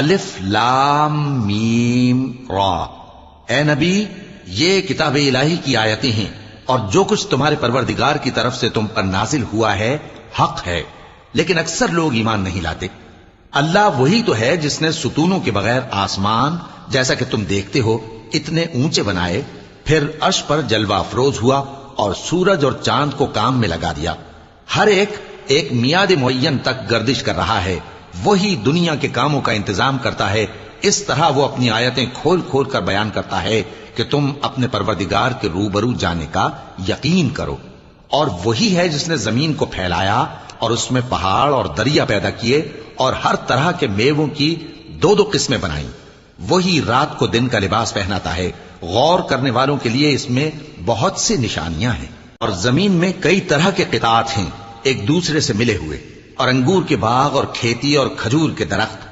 الف لام میم را، اے نبی یہ کتاب الہی کی آیتیں ہیں، اور جو کچھ تمہارے پروردگار کی طرف سے تم پر نازل ہوا ہے حق ہے، لیکن اکثر لوگ ایمان نہیں لاتے۔ اللہ وہی تو ہے جس نے ستونوں کے بغیر آسمان جیسا کہ تم دیکھتے ہو اتنے اونچے بنائے، پھر عرش پر جلوہ افروز ہوا اور سورج اور چاند کو کام میں لگا دیا، ہر ایک میعاد معین تک گردش کر رہا ہے، وہی دنیا کے کاموں کا انتظام کرتا ہے۔ اس طرح وہ اپنی آیتیں کھول کھول کر بیان کرتا ہے کہ تم اپنے پروردگار کے روبرو جانے کا یقین کرو۔ اور وہی ہے جس نے زمین کو پھیلایا اور اس میں پہاڑ اور دریا پیدا کیے اور ہر طرح کے میووں کی دو دو قسمیں بنائیں۔ وہی رات کو دن کا لباس پہناتا ہے، غور کرنے والوں کے لیے اس میں بہت سی نشانیاں ہیں۔ اور زمین میں کئی طرح کے قطعات ہیں ایک دوسرے سے ملے ہوئے، اور انگور کے باغ اور کھیتی اور کھجور کے درخت